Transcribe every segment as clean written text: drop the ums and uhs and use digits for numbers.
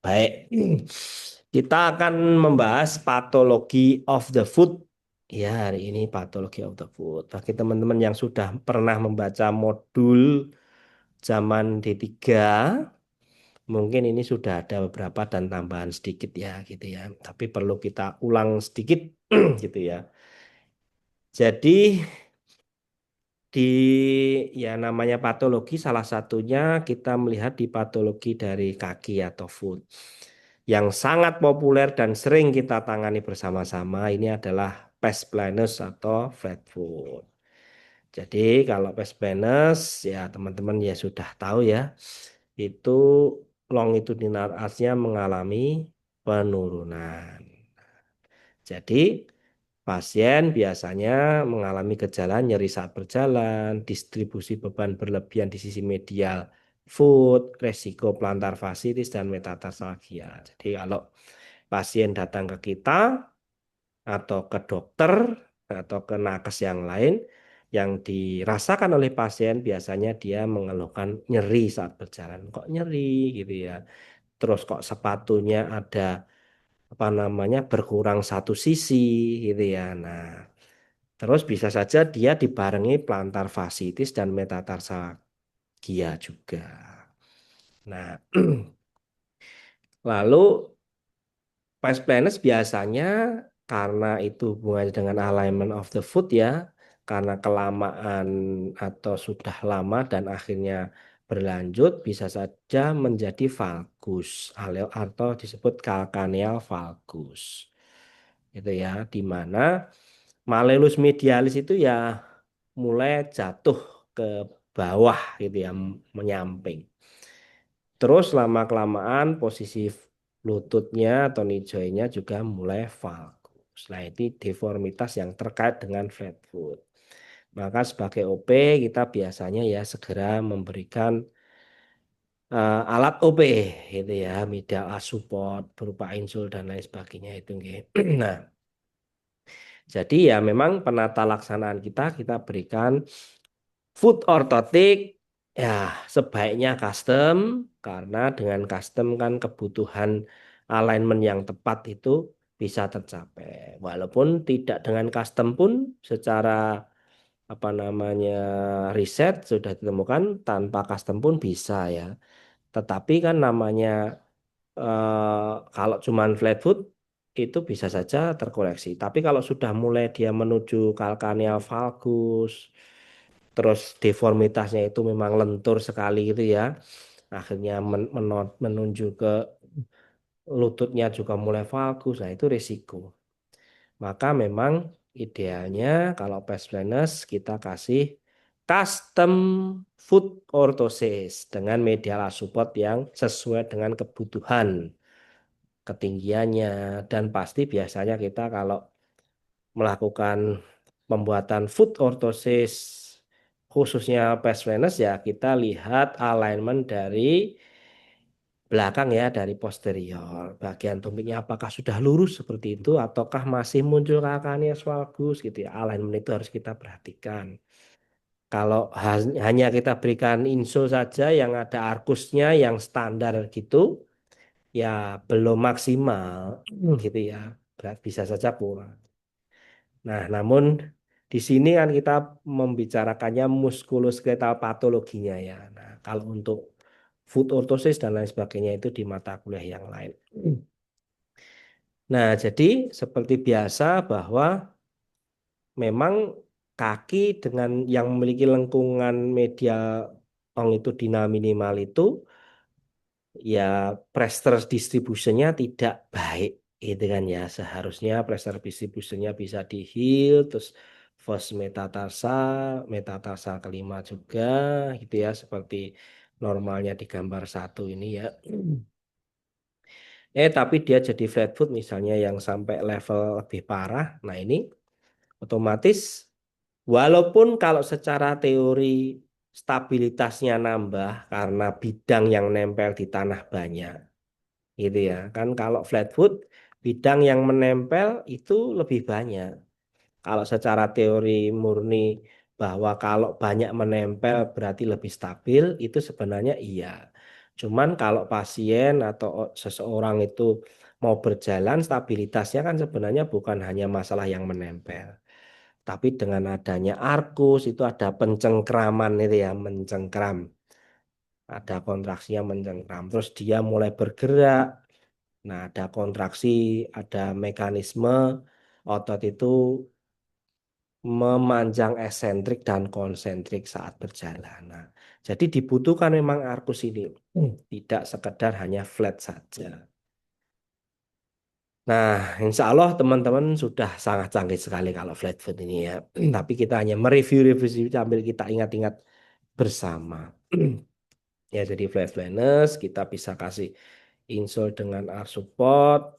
Baik, kita akan membahas patologi of the foot. Ya, hari ini patologi of the foot. Bagi teman-teman yang sudah pernah membaca modul zaman D3, mungkin ini sudah ada beberapa dan tambahan sedikit ya, gitu ya. Tapi perlu kita ulang sedikit, gitu ya. Jadi di ya namanya patologi salah satunya kita melihat di patologi dari kaki atau foot. Yang sangat populer dan sering kita tangani bersama-sama ini adalah pes planus atau flat foot. Jadi kalau pes planus ya teman-teman ya sudah tahu ya, itu longitudinal arch-nya mengalami penurunan. Jadi pasien biasanya mengalami gejala nyeri saat berjalan, distribusi beban berlebihan di sisi medial foot, resiko plantar fasciitis dan metatarsalgia. Jadi kalau pasien datang ke kita atau ke dokter atau ke nakes yang lain, yang dirasakan oleh pasien biasanya dia mengeluhkan nyeri saat berjalan. Kok nyeri gitu ya. Terus kok sepatunya ada apa namanya berkurang satu sisi gitu ya. Nah, terus bisa saja dia dibarengi plantar fasciitis dan metatarsalgia juga. Nah, lalu pes planus biasanya karena itu hubungannya dengan alignment of the foot ya, karena kelamaan atau sudah lama dan akhirnya berlanjut bisa saja menjadi valgus atau disebut calcaneal valgus. Itu ya, di mana malleolus medialis itu ya mulai jatuh ke bawah gitu ya, menyamping. Terus lama-kelamaan posisi lututnya atau knee joint-nya juga mulai valgus. Nah, ini deformitas yang terkait dengan flat foot. Maka sebagai OP kita biasanya ya segera memberikan alat OP gitu ya, medial support berupa insul dan lain sebagainya itu nggih. Nah, jadi ya memang penata laksanaan kita berikan food ortotik ya sebaiknya custom karena dengan custom kan kebutuhan alignment yang tepat itu bisa tercapai. Walaupun tidak dengan custom pun secara apa namanya riset sudah ditemukan tanpa custom pun bisa ya. Tetapi kan namanya kalau cuman flat foot itu bisa saja terkoreksi. Tapi kalau sudah mulai dia menuju calcaneal valgus terus deformitasnya itu memang lentur sekali gitu ya. Akhirnya menunjuk ke lututnya juga mulai valgus. Nah, itu risiko. Maka memang idealnya kalau pes planus kita kasih custom foot orthosis dengan medial support yang sesuai dengan kebutuhan ketinggiannya dan pasti biasanya kita kalau melakukan pembuatan foot orthosis khususnya pes venous ya kita lihat alignment dari belakang ya dari posterior bagian tumitnya apakah sudah lurus seperti itu ataukah masih muncul calcaneus valgus gitu ya alignment itu harus kita perhatikan kalau hanya kita berikan insul saja yang ada arkusnya yang standar gitu ya belum maksimal gitu ya bisa saja kurang. Nah, namun di sini kan kita membicarakannya muskuloskeletal patologinya ya. Nah, kalau untuk foot orthosis dan lain sebagainya itu di mata kuliah yang lain. Nah, jadi seperti biasa bahwa memang kaki dengan yang memiliki lengkungan medial longitudinal minimal itu ya pressure distributionnya tidak baik gitu kan ya seharusnya pressure distributionnya bisa di heel terus first metatarsal kelima juga gitu ya seperti normalnya di gambar satu ini ya tapi dia jadi flat foot misalnya yang sampai level lebih parah nah ini otomatis walaupun kalau secara teori stabilitasnya nambah karena bidang yang nempel di tanah banyak gitu ya kan kalau flat foot bidang yang menempel itu lebih banyak kalau secara teori murni bahwa kalau banyak menempel berarti lebih stabil itu sebenarnya iya Cuman kalau pasien atau seseorang itu mau berjalan, stabilitasnya kan sebenarnya bukan hanya masalah yang menempel. Tapi dengan adanya arkus itu ada pencengkraman itu ya, mencengkram. Ada kontraksinya mencengkram. Terus dia mulai bergerak. Nah, ada kontraksi, ada mekanisme otot itu memanjang eksentrik dan konsentrik saat berjalan. Nah, jadi dibutuhkan memang arkus ini. Tidak sekedar hanya flat saja. Nah, insya Allah teman-teman sudah sangat canggih sekali kalau flat foot ini ya. Tapi kita hanya mereview-review sambil kita ingat-ingat bersama. Ya, jadi flat flatness kita bisa kasih insole dengan arch support.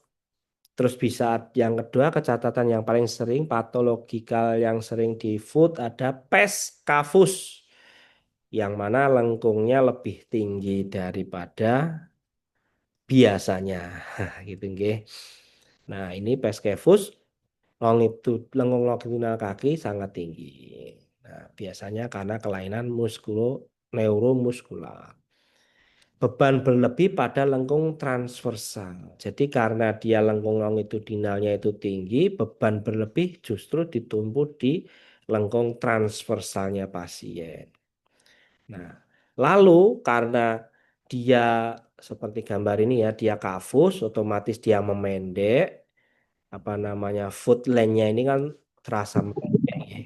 Terus bisa yang kedua kecatatan yang paling sering patologikal yang sering di foot ada pes kafus yang mana lengkungnya lebih tinggi daripada biasanya. Gitu nggih. Nah, ini pes kafus lengkung longitudinal kaki sangat tinggi. Nah, biasanya karena kelainan neuromuskular. Beban berlebih pada lengkung transversal. Jadi karena dia lengkung longitudinalnya itu tinggi, beban berlebih justru ditumpu di lengkung transversalnya pasien. Nah, lalu karena dia seperti gambar ini ya, dia kafus, otomatis dia memendek, apa namanya, foot length-nya ini kan terasa memendek ya.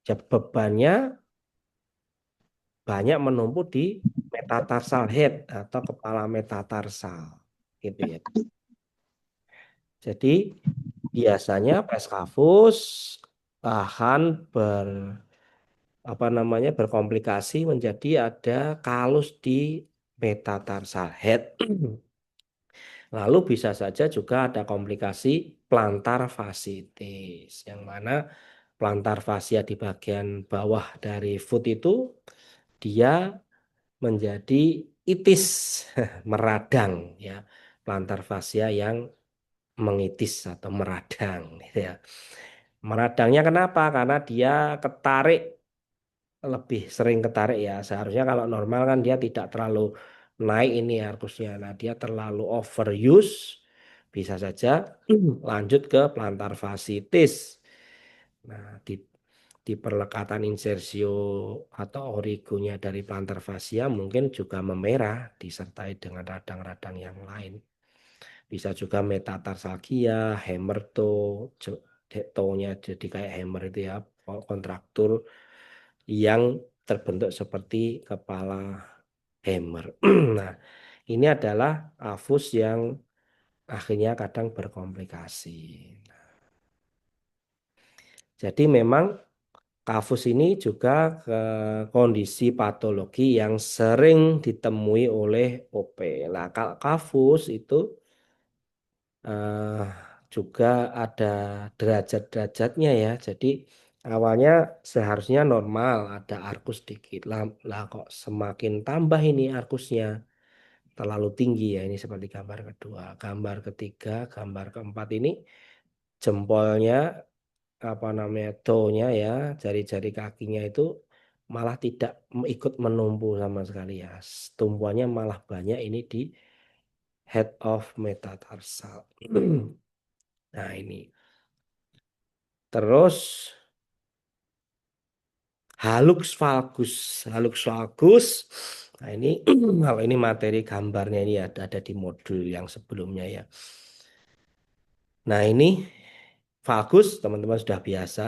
Jadi bebannya banyak menumpuk di metatarsal head atau kepala metatarsal gitu ya. Jadi biasanya peskafus akan apa namanya berkomplikasi menjadi ada kalus di metatarsal head. Lalu bisa saja juga ada komplikasi plantar fasciitis yang mana plantar fascia di bagian bawah dari foot itu dia menjadi itis, meradang ya. Plantar fascia yang mengitis atau meradang gitu ya. Meradangnya kenapa? Karena dia ketarik lebih sering ketarik ya. Seharusnya kalau normal kan dia tidak terlalu naik ini harusnya. Nah, dia terlalu overuse bisa saja lanjut ke plantar fasciitis. Nah, di perlekatan insersio atau origonya dari plantar fascia mungkin juga memerah disertai dengan radang-radang yang lain. Bisa juga metatarsalgia, hammer toe, toe-nya jadi kayak hammer itu ya, kontraktur yang terbentuk seperti kepala hammer. Nah, ini adalah afus yang akhirnya kadang berkomplikasi. Jadi memang kafus ini juga kondisi patologi yang sering ditemui oleh OP. Nah, kafus itu eh, juga ada derajat-derajatnya ya. Jadi awalnya seharusnya normal, ada arkus dikit. Lah kok semakin tambah ini arkusnya terlalu tinggi ya. Ini seperti gambar kedua. Gambar ketiga, gambar keempat ini jempolnya apa namanya toe-nya ya, jari-jari kakinya itu malah tidak ikut menumpu sama sekali ya. Tumpuannya malah banyak ini di head of metatarsal. Nah, ini. Terus Halux valgus. Halux valgus. Nah, ini kalau ini materi gambarnya ini ada di modul yang sebelumnya ya. Nah, ini valgus teman-teman sudah biasa.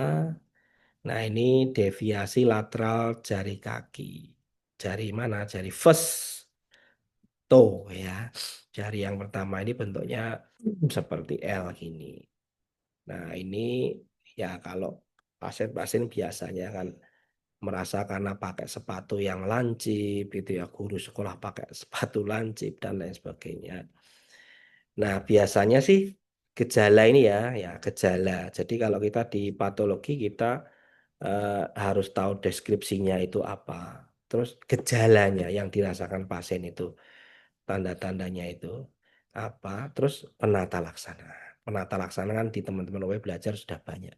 Nah, ini deviasi lateral jari kaki. Jari mana? Jari first toe ya. Jari yang pertama ini bentuknya seperti L gini. Nah, ini ya kalau pasien-pasien biasanya kan merasa karena pakai sepatu yang lancip gitu ya, guru sekolah pakai sepatu lancip dan lain sebagainya. Nah, biasanya sih gejala ini ya gejala. Jadi kalau kita di patologi kita eh, harus tahu deskripsinya itu apa. Terus gejalanya yang dirasakan pasien itu, tanda-tandanya itu apa. Terus penata laksana. Penata laksana kan di teman-teman UW belajar sudah banyak.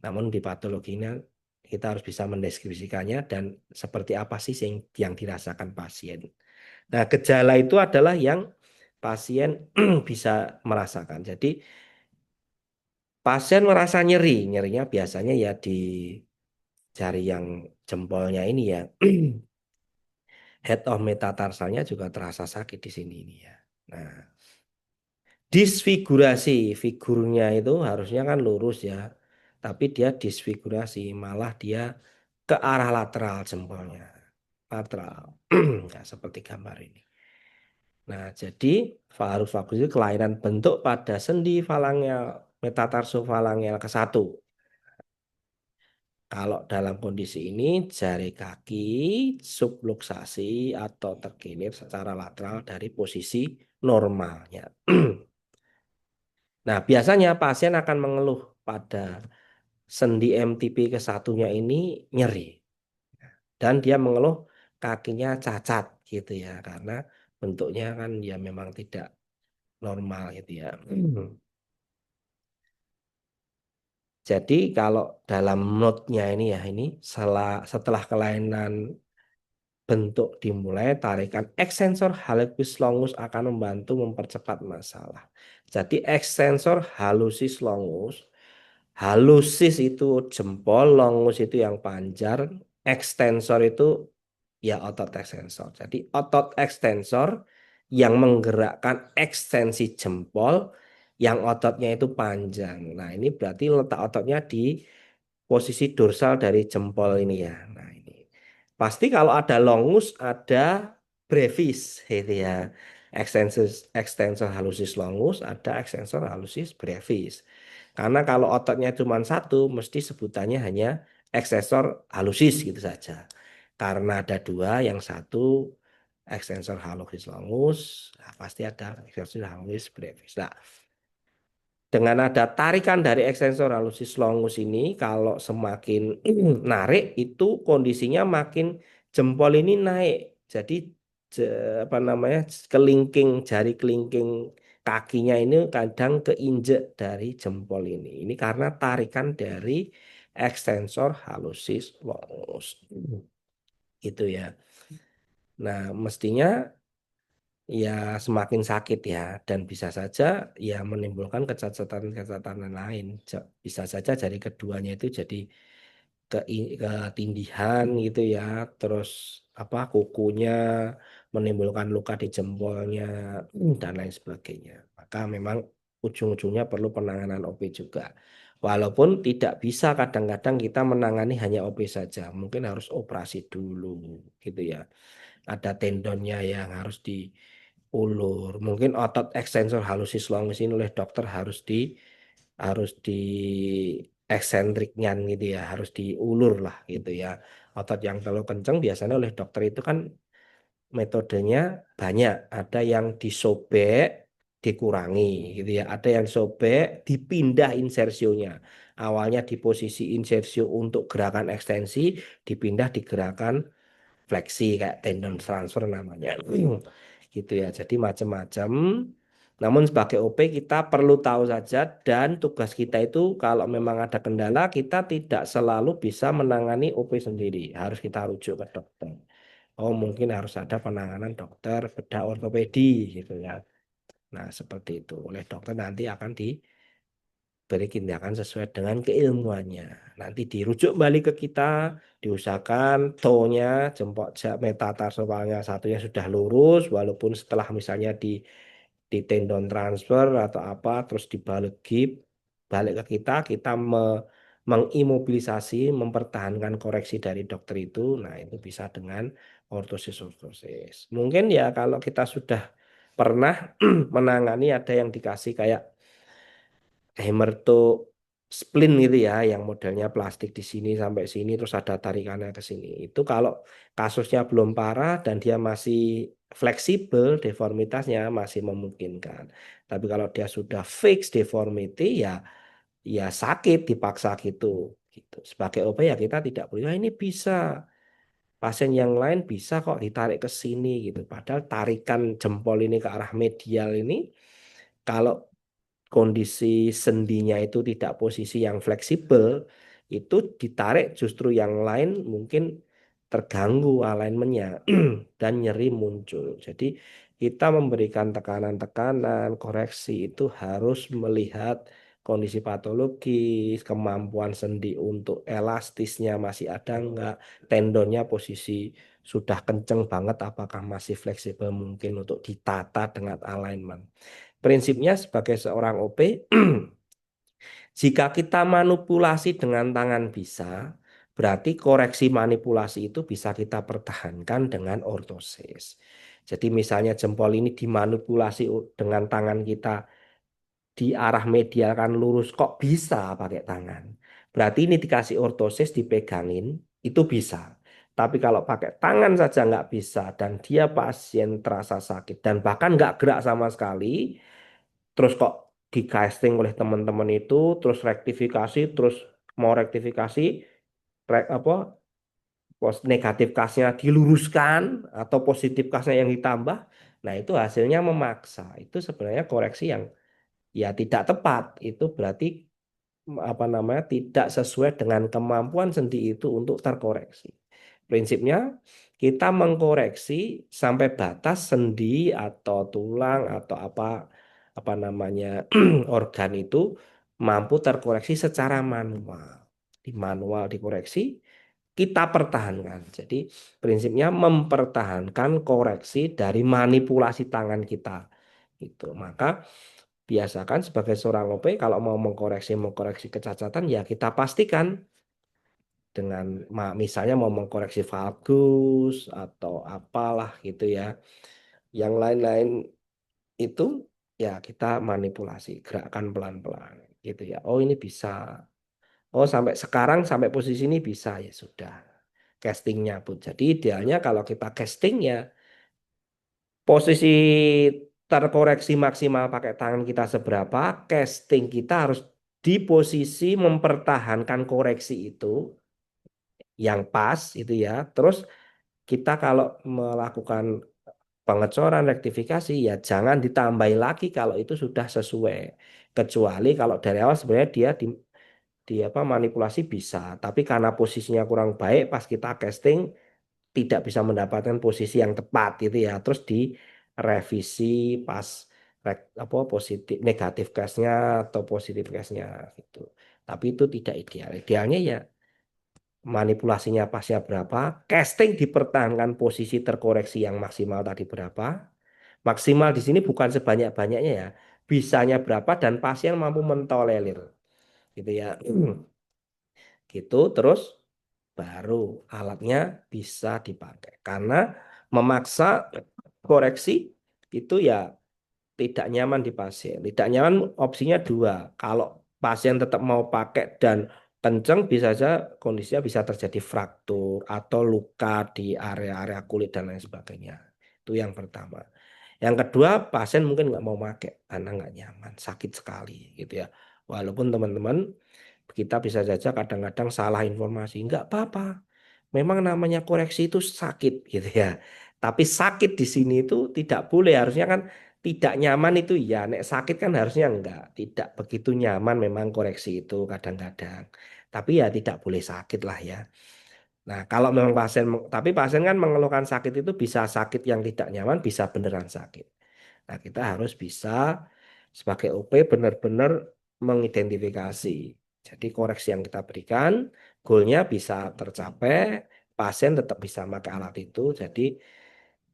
Namun di patologinya kita harus bisa mendeskripsikannya dan seperti apa sih yang dirasakan pasien. Nah, gejala itu adalah yang pasien bisa merasakan. Jadi, pasien merasa nyeri, nyerinya biasanya ya di jari yang jempolnya ini ya. Head of metatarsalnya juga terasa sakit di sini ini ya. Nah, disfigurasi figurnya itu harusnya kan lurus ya, tapi dia disfigurasi, malah dia ke arah lateral jempolnya, lateral, nggak seperti gambar ini. Nah, jadi varus vagus itu kelainan bentuk pada sendi falangeal metatarsofalangeal ke satu. Kalau dalam kondisi ini jari kaki subluksasi atau terkilir secara lateral dari posisi normalnya. Nah, biasanya pasien akan mengeluh pada sendi MTP ke satunya ini nyeri dan dia mengeluh kakinya cacat gitu ya karena bentuknya kan ya memang tidak normal gitu ya. Jadi kalau dalam note-nya ini ya ini setelah kelainan bentuk dimulai, tarikan extensor hallucis longus akan membantu mempercepat masalah. Jadi extensor hallucis longus, hallucis itu jempol, longus itu yang panjang, extensor itu ya otot extensor. Jadi otot extensor yang menggerakkan ekstensi jempol, yang ototnya itu panjang. Nah, ini berarti letak ototnya di posisi dorsal dari jempol ini ya. Nah, ini. Pasti kalau ada longus, ada brevis, gitu ya. Extensor hallucis longus, ada extensor hallucis brevis. Karena kalau ototnya cuma satu, mesti sebutannya hanya extensor hallucis gitu saja. Karena ada dua, yang satu extensor hallucis longus, nah, pasti ada extensor hallucis brevis. Nah, dengan ada tarikan dari extensor hallucis longus ini, kalau semakin narik itu kondisinya makin jempol ini naik. Jadi apa namanya kelingking jari kelingking kakinya ini kadang keinjek dari jempol ini. Ini karena tarikan dari extensor hallucis longus. Itu ya. Nah, mestinya ya semakin sakit ya dan bisa saja ya menimbulkan kecacatan-kecacatan lain. Bisa saja dari keduanya itu jadi ketindihan gitu ya, terus apa kukunya menimbulkan luka di jempolnya dan lain sebagainya. Maka memang ujung-ujungnya perlu penanganan OP juga. Walaupun tidak bisa kadang-kadang kita menangani hanya OP saja, mungkin harus operasi dulu gitu ya. Ada tendonnya yang harus diulur. Mungkin otot extensor hallucis longus ini oleh dokter harus di eksentriknya gitu ya, harus diulur lah gitu ya. Otot yang terlalu kencang biasanya oleh dokter itu kan metodenya banyak. Ada yang disobek, dikurangi gitu ya. Ada yang sobek, dipindah insersionya. Awalnya di posisi insersio untuk gerakan ekstensi, dipindah di gerakan fleksi kayak tendon transfer namanya. Gitu ya. Jadi macam-macam. Namun sebagai OP kita perlu tahu saja dan tugas kita itu kalau memang ada kendala kita tidak selalu bisa menangani OP sendiri. Harus kita rujuk ke dokter. Oh, mungkin harus ada penanganan dokter bedah ortopedi gitu ya. Nah, seperti itu. Oleh dokter nanti akan beri tindakan sesuai dengan keilmuannya. Nanti dirujuk balik ke kita, diusahakan toe-nya, jempol metatarsopalnya satunya sudah lurus, walaupun setelah misalnya di tendon transfer atau apa, terus dibalik gip, balik ke kita, kita mengimobilisasi, mempertahankan koreksi dari dokter itu, nah itu bisa dengan ortosis-ortosis. Mungkin ya kalau kita sudah pernah menangani ada yang dikasih kayak hammer to splint gitu ya yang modelnya plastik di sini sampai sini terus ada tarikannya ke sini. Itu kalau kasusnya belum parah dan dia masih fleksibel deformitasnya masih memungkinkan. Tapi kalau dia sudah fix deformity ya ya sakit dipaksa gitu gitu. Sebagai OP ya kita tidak boleh "Ah, ini bisa pasien yang lain bisa kok ditarik ke sini gitu. Padahal tarikan jempol ini ke arah medial ini kalau kondisi sendinya itu tidak posisi yang fleksibel, itu ditarik justru yang lain mungkin terganggu alignmentnya dan nyeri muncul. Jadi kita memberikan tekanan-tekanan, koreksi itu harus melihat kondisi patologis, kemampuan sendi untuk elastisnya masih ada enggak, tendonnya posisi sudah kenceng banget, apakah masih fleksibel mungkin untuk ditata dengan alignment. Prinsipnya sebagai seorang OP, jika kita manipulasi dengan tangan bisa, berarti koreksi manipulasi itu bisa kita pertahankan dengan ortosis. Jadi misalnya jempol ini dimanipulasi dengan tangan kita di arah medial kan lurus, kok bisa pakai tangan? Berarti ini dikasih ortosis, dipegangin, itu bisa. Tapi kalau pakai tangan saja nggak bisa dan dia pasien terasa sakit dan bahkan nggak gerak sama sekali, terus kok di casting oleh teman-teman itu, terus rektifikasi, terus mau rektifikasi, apa negatif kasnya diluruskan atau positif kasnya yang ditambah, nah itu hasilnya memaksa. Itu sebenarnya koreksi yang ya tidak tepat. Itu berarti apa namanya tidak sesuai dengan kemampuan sendi itu untuk terkoreksi. Prinsipnya kita mengkoreksi sampai batas sendi atau tulang atau apa namanya organ itu mampu terkoreksi secara manual. Di manual dikoreksi, kita pertahankan. Jadi prinsipnya mempertahankan koreksi dari manipulasi tangan kita. Itu. Maka biasakan sebagai seorang OP kalau mau mengkoreksi kecacatan ya kita pastikan dengan misalnya mau mengkoreksi valgus atau apalah gitu ya. Yang lain-lain itu ya kita manipulasi, gerakan pelan-pelan gitu ya. Oh ini bisa. Oh sampai sekarang sampai posisi ini bisa ya sudah. Castingnya pun. Jadi idealnya kalau kita casting ya posisi terkoreksi maksimal pakai tangan kita seberapa, casting kita harus di posisi mempertahankan koreksi itu yang pas itu ya. Terus kita kalau melakukan pengecoran rektifikasi ya jangan ditambahi lagi kalau itu sudah sesuai. Kecuali kalau dari awal sebenarnya dia di apa manipulasi bisa, tapi karena posisinya kurang baik pas kita casting tidak bisa mendapatkan posisi yang tepat itu ya. Terus direvisi pas apa positif negatif case-nya atau positif case-nya gitu. Tapi itu tidak ideal. Idealnya ya manipulasinya pasnya berapa, casting dipertahankan posisi terkoreksi yang maksimal tadi berapa. Maksimal di sini bukan sebanyak-banyaknya ya. Bisanya berapa dan pasien mampu mentolerir gitu ya. Gitu terus baru alatnya bisa dipakai. Karena memaksa koreksi itu ya tidak nyaman di pasien. Tidak nyaman opsinya dua. Kalau pasien tetap mau pakai dan kenceng bisa saja kondisinya bisa terjadi fraktur atau luka di area-area kulit dan lain sebagainya. Itu yang pertama. Yang kedua, pasien mungkin nggak mau pakai karena nggak nyaman, sakit sekali gitu ya. Walaupun teman-teman kita bisa saja kadang-kadang salah informasi. Nggak apa-apa. Memang namanya koreksi itu sakit gitu ya. Tapi sakit di sini itu tidak boleh. Harusnya kan tidak nyaman itu ya. Nek sakit kan harusnya enggak. Tidak begitu nyaman memang koreksi itu kadang-kadang. Tapi ya tidak boleh sakit lah ya. Nah, kalau memang tapi pasien kan mengeluhkan sakit itu bisa sakit yang tidak nyaman, bisa beneran sakit. Nah, kita harus bisa sebagai OP benar-benar mengidentifikasi. Jadi koreksi yang kita berikan, goalnya bisa tercapai, pasien tetap bisa pakai alat itu. Jadi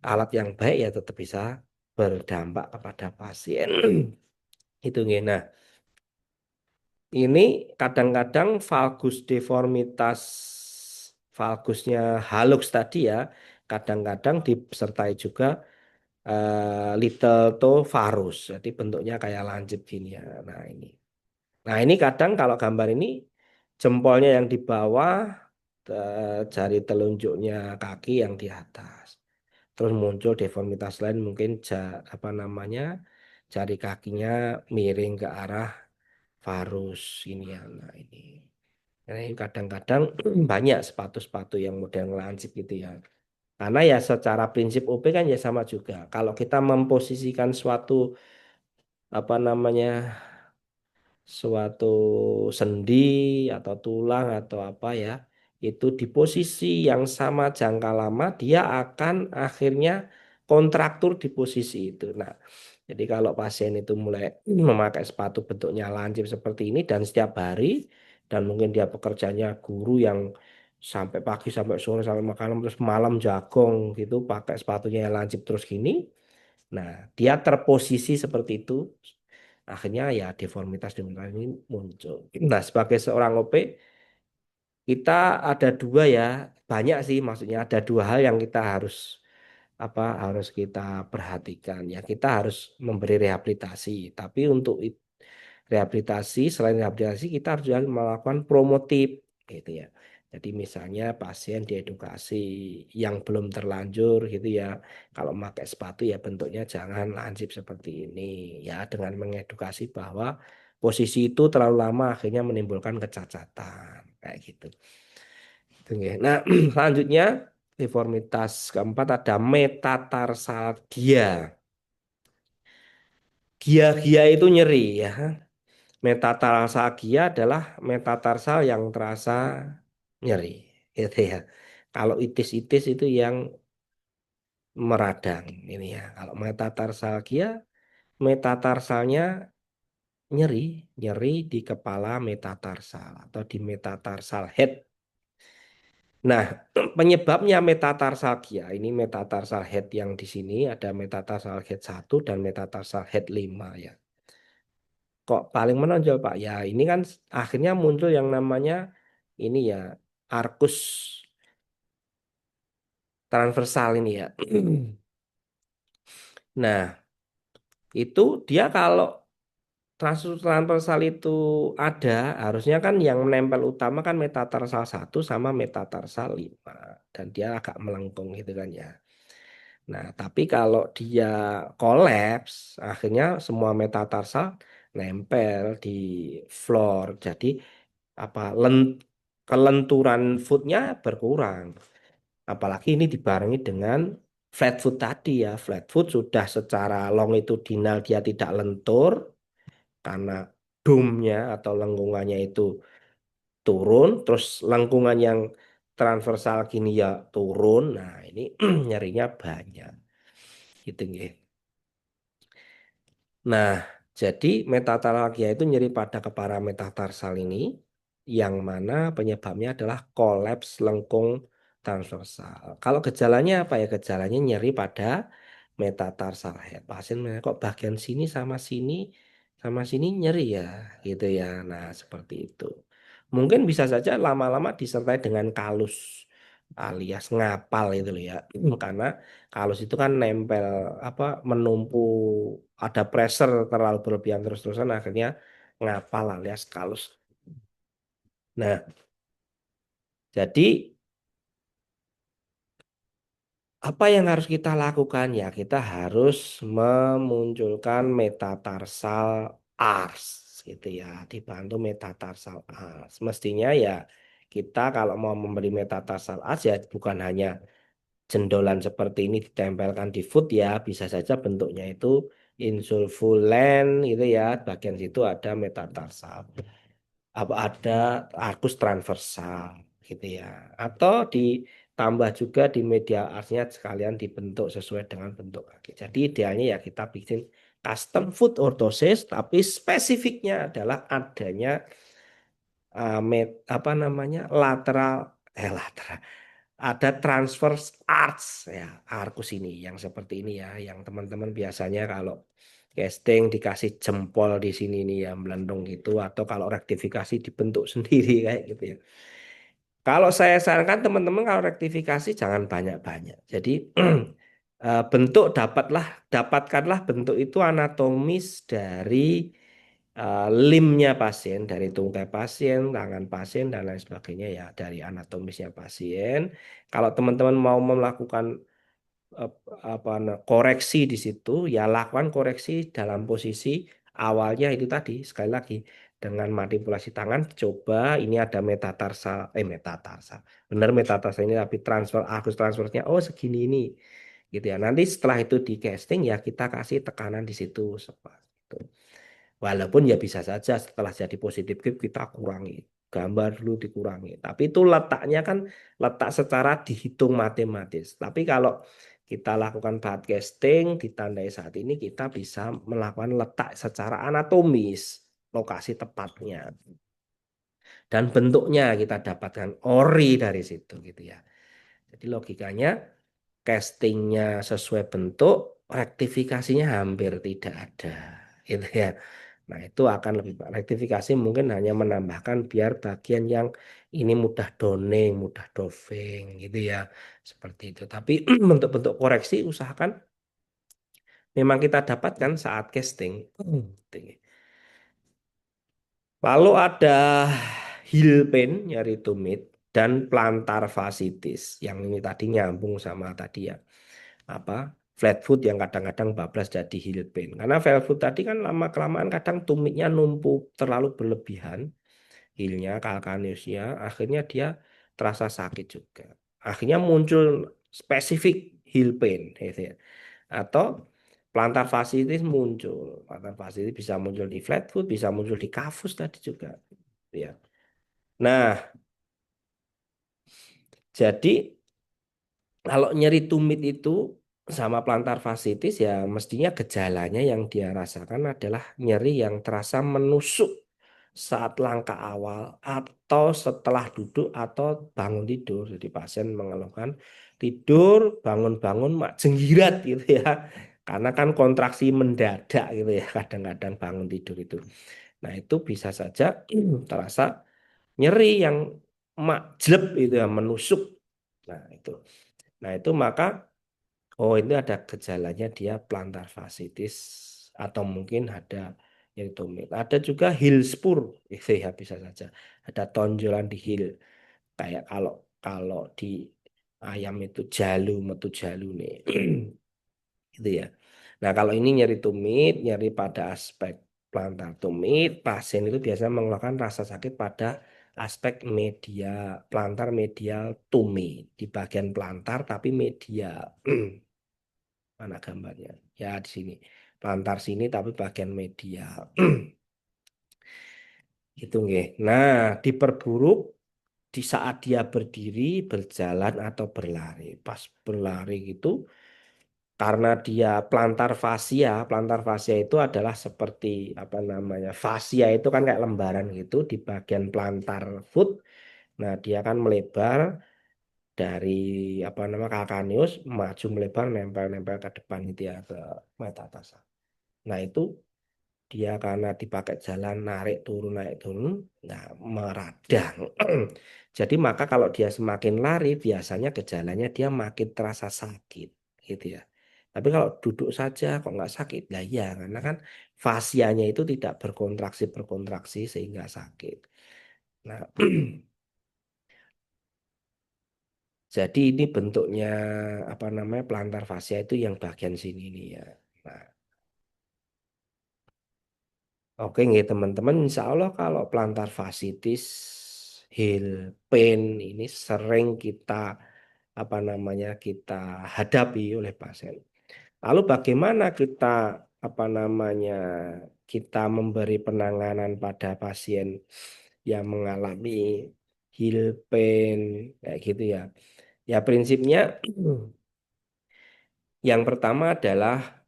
alat yang baik ya tetap bisa berdampak kepada pasien. Itu nih. Nah, ini kadang-kadang valgus deformitas valgusnya halux tadi ya, kadang-kadang disertai juga little toe varus. Jadi bentuknya kayak lancip gini ya. Nah ini. Nah ini kadang kalau gambar ini jempolnya yang di bawah, jari telunjuknya kaki yang di atas. Terus muncul deformitas lain mungkin apa namanya jari kakinya miring ke arah varus ini ya. Nah ini. Nah, ini kadang-kadang banyak sepatu-sepatu yang model lancip gitu ya. Karena ya secara prinsip OP kan ya sama juga. Kalau kita memposisikan apa namanya suatu sendi atau tulang atau apa ya, itu di posisi yang sama jangka lama, dia akan akhirnya kontraktur di posisi itu. Nah, jadi kalau pasien itu mulai memakai sepatu bentuknya lancip seperti ini dan setiap hari, dan mungkin dia pekerjaannya guru yang sampai pagi sampai sore sampai malam terus malam jagong gitu pakai sepatunya yang lancip terus gini. Nah, dia terposisi seperti itu. Akhirnya ya deformitas deformitas ini muncul. Nah, sebagai seorang OP kita ada dua ya, banyak sih maksudnya ada dua hal yang kita harus harus kita perhatikan ya. Kita harus memberi rehabilitasi, tapi untuk rehabilitasi selain rehabilitasi kita harus juga melakukan promotif gitu ya. Jadi misalnya pasien diedukasi yang belum terlanjur gitu ya. Kalau pakai sepatu ya bentuknya jangan lancip seperti ini ya, dengan mengedukasi bahwa posisi itu terlalu lama akhirnya menimbulkan kecacatan kayak gitu. Gitu ya. Nah, selanjutnya deformitas keempat ada metatarsalgia. Gia-gia itu nyeri ya. Metatarsalgia adalah metatarsal yang terasa nyeri, gitu ya. Kalau itis-itis itu yang meradang ini ya. Kalau metatarsalgia, metatarsalnya nyeri, nyeri di kepala metatarsal atau di metatarsal head. Nah, penyebabnya metatarsalgia, ini metatarsal head yang di sini ada metatarsal head 1 dan metatarsal head 5 ya. Kok paling menonjol Pak? Ya, ini kan akhirnya muncul yang namanya ini ya, arkus transversal ini ya. Nah, itu dia kalau kasus transversal itu ada, harusnya kan yang menempel utama kan metatarsal 1 sama metatarsal 5 dan dia agak melengkung gitu kan ya. Nah, tapi kalau dia kolaps, akhirnya semua metatarsal nempel di floor. Jadi apa kelenturan footnya berkurang. Apalagi ini dibarengi dengan flat foot tadi ya. Flat foot sudah secara longitudinal dia tidak lentur karena domnya atau lengkungannya itu turun, terus lengkungan yang transversal gini ya turun. Nah, ini nyerinya banyak. Gitu nggih. Nah, jadi metatarsalgia itu nyeri pada kepala metatarsal ini yang mana penyebabnya adalah kolaps lengkung transversal. Kalau gejalanya apa ya? Gejalanya nyeri pada metatarsal head. Pasien kok bagian sini sama sini nyeri ya, gitu ya. Nah, seperti itu. Mungkin bisa saja lama-lama disertai dengan kalus alias ngapal itu loh ya. Karena kalus itu kan nempel menumpu ada pressure terlalu berlebihan terus-terusan akhirnya ngapal alias kalus. Nah, jadi apa yang harus kita lakukan ya? Kita harus memunculkan metatarsal ars gitu ya, dibantu metatarsal ars. Mestinya ya kita kalau mau memberi metatarsal ars ya bukan hanya jendolan seperti ini ditempelkan di foot ya, bisa saja bentuknya itu insulfulen gitu ya, bagian situ ada metatarsal apa ada arkus transversal gitu ya, atau ditambah juga di media arsnya sekalian dibentuk sesuai dengan bentuk kaki. Jadi idealnya ya kita bikin custom foot orthosis tapi spesifiknya adalah adanya lateral lateral ada transverse arch ya, arkus ini yang seperti ini ya, yang teman-teman biasanya kalau casting dikasih jempol di sini nih ya melendung gitu, atau kalau rektifikasi dibentuk sendiri kayak gitu ya. Kalau saya sarankan teman-teman kalau rektifikasi jangan banyak-banyak. Jadi bentuk dapatkanlah bentuk itu anatomis dari limnya pasien, dari tungkai pasien, tangan pasien dan lain sebagainya ya, dari anatomisnya pasien. Kalau teman-teman mau melakukan koreksi di situ, ya lakukan koreksi dalam posisi awalnya itu tadi sekali lagi dengan manipulasi tangan. Coba ini ada metatarsal, benar metatarsal ini tapi arkus transfernya oh segini ini gitu ya. Nanti setelah itu di casting ya kita kasih tekanan di situ seperti itu. Walaupun ya bisa saja setelah jadi positif kita kurangi. gambar dulu dikurangi. Tapi itu letaknya kan letak secara dihitung matematis. Tapi kalau kita lakukan broadcasting ditandai saat ini kita bisa melakukan letak secara anatomis lokasi tepatnya dan bentuknya kita dapatkan ori dari situ gitu ya. Jadi logikanya castingnya sesuai bentuk, rektifikasinya hampir tidak ada, gitu ya. Nah, itu akan lebih rektifikasi mungkin hanya menambahkan biar bagian yang ini mudah doning, mudah doving, gitu ya, seperti itu. Tapi bentuk-bentuk koreksi usahakan memang kita dapatkan saat casting. Gitu. Lalu ada heel pain, nyeri tumit, dan plantar fasciitis. Yang ini tadi nyambung sama tadi ya. Apa flat foot yang kadang-kadang bablas jadi heel pain. Karena flat foot tadi kan lama-kelamaan kadang tumitnya numpuk terlalu berlebihan. Heelnya, kalkaneusnya, akhirnya dia terasa sakit juga. Akhirnya muncul spesifik heel pain. Gitu ya. Atau plantar fasciitis muncul. Plantar fasciitis bisa muncul di flat foot, bisa muncul di kafus tadi juga. Ya. Nah, jadi kalau nyeri tumit itu sama plantar fasciitis ya mestinya gejalanya yang dia rasakan adalah nyeri yang terasa menusuk saat langkah awal atau setelah duduk atau bangun tidur. Jadi pasien mengeluhkan tidur, bangun-bangun mak jenggirat gitu ya. Karena kan kontraksi mendadak gitu ya kadang-kadang bangun tidur itu. Nah, itu bisa saja terasa nyeri yang mak jelek itu ya menusuk. Nah, itu. Nah, itu maka oh itu ada gejalanya dia plantar fasciitis atau mungkin ada iritomid. Ada juga heel spur itu ya bisa saja. Ada tonjolan di heel kayak kalau kalau di ayam itu jalu metu jalu nih. Gitu ya. Nah, kalau ini nyeri tumit, nyeri pada aspek plantar tumit, pasien itu biasanya mengeluhkan rasa sakit pada aspek media, plantar medial tumit di bagian plantar tapi medial. Mana gambarnya? Ya di sini. Plantar sini tapi bagian medial. Gitu nggih. Nah, diperburuk di saat dia berdiri, berjalan atau berlari. Pas berlari gitu karena dia plantar fascia itu adalah seperti apa namanya? Fascia itu kan kayak lembaran gitu di bagian plantar foot. Nah, dia kan melebar dari apa nama kalkaneus maju melebar nempel-nempel ke depan itu ya ke metatarsa. Nah, itu dia karena dipakai jalan naik turun, nah meradang. Jadi maka kalau dia semakin lari, biasanya gejalanya dia makin terasa sakit, gitu ya. Tapi kalau duduk saja kok nggak sakit, lah ya karena kan fasianya itu tidak berkontraksi sehingga sakit. Nah, jadi ini bentuknya apa namanya plantar fascia itu yang bagian sini nih ya. Nah, oke nggih teman-teman, insya Allah kalau plantar fasciitis, heel pain ini sering kita apa namanya kita hadapi oleh pasien. Lalu bagaimana kita apa namanya kita memberi penanganan pada pasien yang mengalami heel pain kayak gitu ya. Ya prinsipnya yang pertama adalah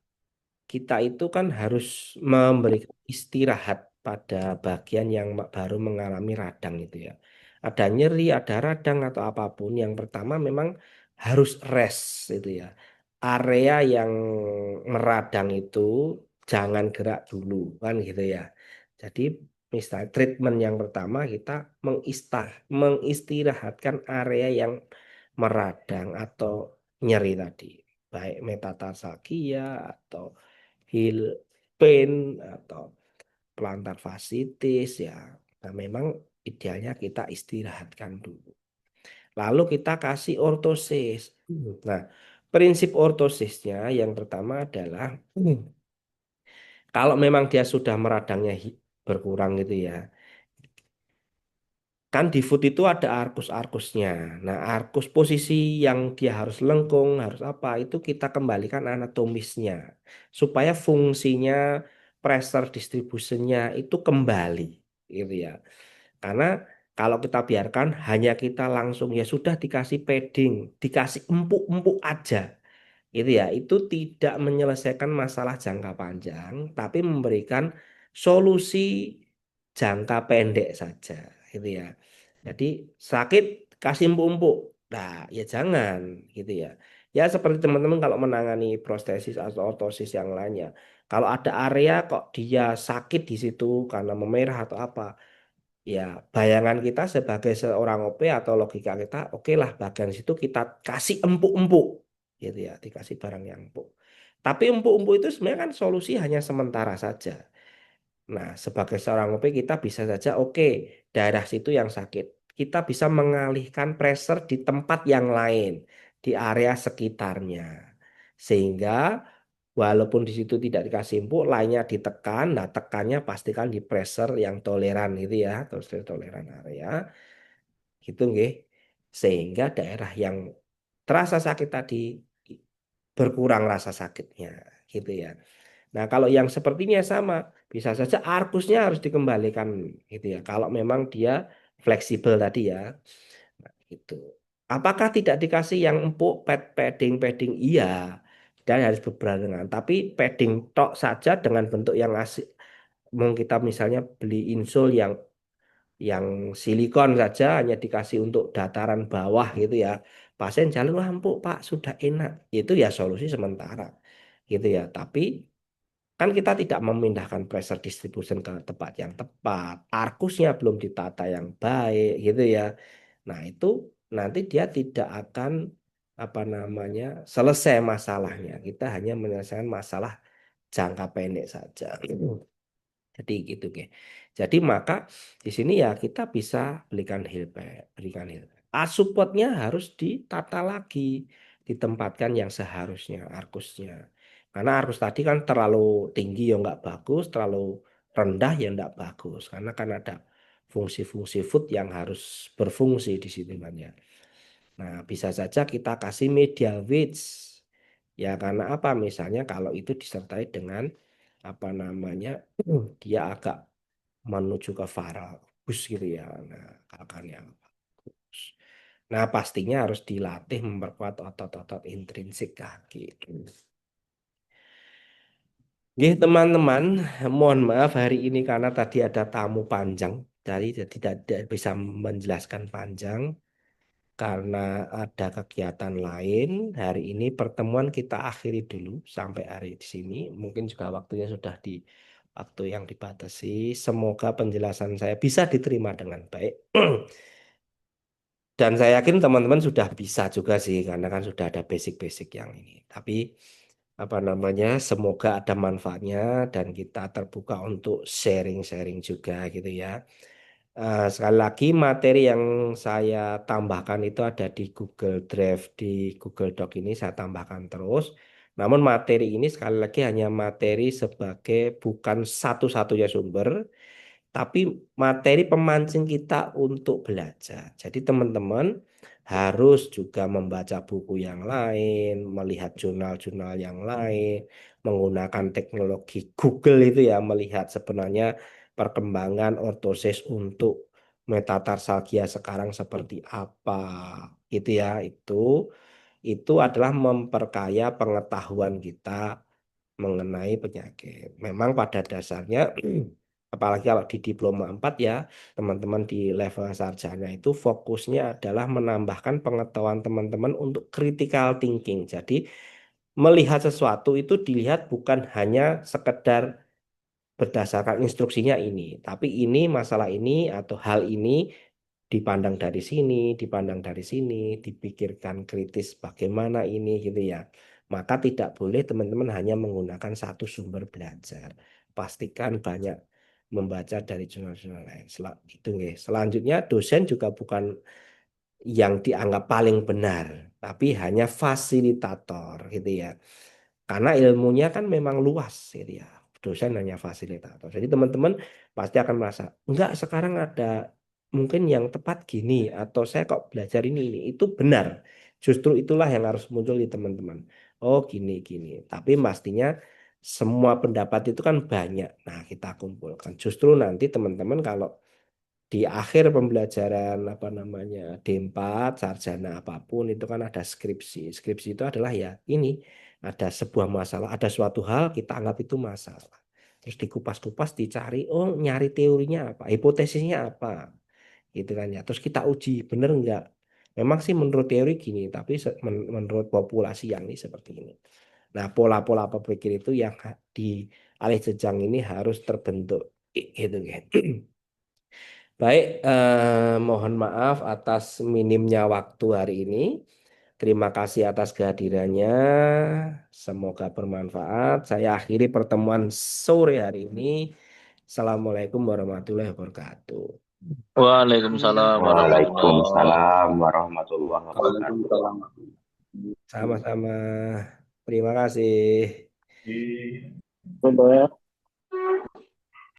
kita itu kan harus memberikan istirahat pada bagian yang baru mengalami radang itu ya. Ada nyeri, ada radang atau apapun. Yang pertama memang harus rest itu ya. Area yang meradang itu jangan gerak dulu kan gitu ya. Jadi misalnya treatment yang pertama kita mengistirahatkan area yang meradang atau nyeri tadi. Baik metatarsakia atau heel pain atau plantar fasciitis ya. Nah, memang idealnya kita istirahatkan dulu. Lalu kita kasih ortosis. Nah, prinsip ortosisnya yang pertama adalah kalau memang dia sudah meradangnya berkurang gitu ya. Kan di foot itu ada arkus-arkusnya. Nah, arkus posisi yang dia harus lengkung, harus apa, itu kita kembalikan anatomisnya. Supaya fungsinya, pressure distributionnya itu kembali. Gitu ya. Karena Kalau kita biarkan hanya kita langsung ya sudah dikasih padding, dikasih empuk-empuk aja. Itu ya, itu tidak menyelesaikan masalah jangka panjang, tapi memberikan solusi jangka pendek saja, gitu ya. Jadi sakit kasih empuk-empuk. Nah, ya jangan, gitu ya. Ya seperti teman-teman kalau menangani prostesis atau ortosis yang lainnya, kalau ada area kok dia sakit di situ karena memerah atau apa, ya bayangan kita sebagai seorang OP atau logika kita, oke lah bagian situ kita kasih empuk-empuk, gitu ya, dikasih barang yang empuk. Tapi empuk-empuk itu sebenarnya kan solusi hanya sementara saja. Nah, sebagai seorang OP kita bisa saja, oke, daerah situ yang sakit. Kita bisa mengalihkan pressure di tempat yang lain, di area sekitarnya. Sehingga walaupun di situ tidak dikasih empuk, lainnya ditekan, nah tekannya pastikan di pressure yang toleran gitu ya, terus toleran area, gitu nggih. Sehingga daerah yang terasa sakit tadi berkurang rasa sakitnya, gitu ya. Nah, kalau yang sepertinya sama, bisa saja arkusnya harus dikembalikan gitu ya. Kalau memang dia fleksibel tadi ya. Nah, gitu. Apakah tidak dikasih yang empuk padding? Iya. Dan harus berbarengan. Tapi padding tok saja dengan bentuk yang asik. Mau kita misalnya beli insole yang silikon saja hanya dikasih untuk dataran bawah gitu ya. Pasien jalan wah empuk Pak, sudah enak. Itu ya solusi sementara gitu ya. Tapi kan kita tidak memindahkan pressure distribution ke tempat yang tepat, arkusnya belum ditata yang baik, gitu ya. Nah, itu nanti dia tidak akan apa namanya selesai masalahnya. Kita hanya menyelesaikan masalah jangka pendek saja. Jadi gitu, Ge. Jadi maka di sini ya kita bisa belikan heel pad, berikan heel pad. Supportnya harus ditata lagi, ditempatkan yang seharusnya arkusnya. Karena arkus tadi kan terlalu tinggi ya nggak bagus, terlalu rendah ya nggak bagus. Karena kan ada fungsi-fungsi foot yang harus berfungsi di situ kan ya. Nah, bisa saja kita kasih medial width. Ya karena apa? Misalnya kalau itu disertai dengan apa namanya dia agak menuju ke varus gitu ya. Nah, akan yang bagus. Nah, pastinya harus dilatih memperkuat otot-otot intrinsik kaki. Oke, teman-teman, mohon maaf hari ini karena tadi ada tamu panjang, jadi tidak bisa menjelaskan panjang karena ada kegiatan lain. Hari ini pertemuan kita akhiri dulu sampai hari di sini. Mungkin juga waktunya sudah di waktu yang dibatasi. Semoga penjelasan saya bisa diterima dengan baik. Dan saya yakin teman-teman sudah bisa juga sih, karena kan sudah ada basic-basic yang ini. Tapi apa namanya, semoga ada manfaatnya dan kita terbuka untuk sharing-sharing juga gitu ya. Sekali lagi materi yang saya tambahkan itu ada di Google Drive, di Google Doc ini saya tambahkan terus. Namun materi ini sekali lagi hanya materi sebagai bukan satu-satunya sumber, tapi materi pemancing kita untuk belajar. Jadi teman-teman harus juga membaca buku yang lain, melihat jurnal-jurnal yang lain, menggunakan teknologi Google itu ya, melihat sebenarnya perkembangan ortosis untuk metatarsalgia sekarang seperti apa gitu ya. Itu adalah memperkaya pengetahuan kita mengenai penyakit. Memang pada dasarnya apalagi kalau di diploma 4 ya, teman-teman di level sarjana itu fokusnya adalah menambahkan pengetahuan teman-teman untuk critical thinking. Jadi melihat sesuatu itu dilihat bukan hanya sekedar berdasarkan instruksinya ini, tapi ini masalah ini atau hal ini dipandang dari sini, dipandang dari sini, dipikirkan kritis bagaimana ini gitu ya. Maka tidak boleh teman-teman hanya menggunakan satu sumber belajar. Pastikan banyak membaca dari jurnal-jurnal lain. Itu nggih. Selanjutnya dosen juga bukan yang dianggap paling benar, tapi hanya fasilitator gitu ya. Karena ilmunya kan memang luas gitu ya. Dosen hanya fasilitator. Jadi teman-teman pasti akan merasa, enggak sekarang ada mungkin yang tepat gini atau saya kok belajar ini itu benar. Justru itulah yang harus muncul di teman-teman. Oh gini gini. Tapi pastinya semua pendapat itu kan banyak. Nah kita kumpulkan. Justru nanti teman-teman kalau di akhir pembelajaran apa namanya D4 sarjana apapun itu kan ada skripsi. Skripsi itu adalah ya ini ada sebuah masalah, ada suatu hal kita anggap itu masalah. Terus dikupas-kupas dicari, oh nyari teorinya apa, hipotesisnya apa, gitu kan ya. Terus kita uji bener nggak? Memang sih menurut teori gini, tapi menurut populasi yang ini seperti ini. Nah, pola-pola berpikir itu yang di alih jenjang ini harus terbentuk gitu kan. Baik, mohon maaf atas minimnya waktu hari ini. Terima kasih atas kehadirannya. Semoga bermanfaat. Saya akhiri pertemuan sore hari ini. Assalamualaikum warahmatullahi wabarakatuh. Waalaikumsalam warahmatullah. Waalaikumsalam warahmatullahi wabarakatuh. Waalaikumsalam. Sama-sama. Terima kasih. Bye-bye.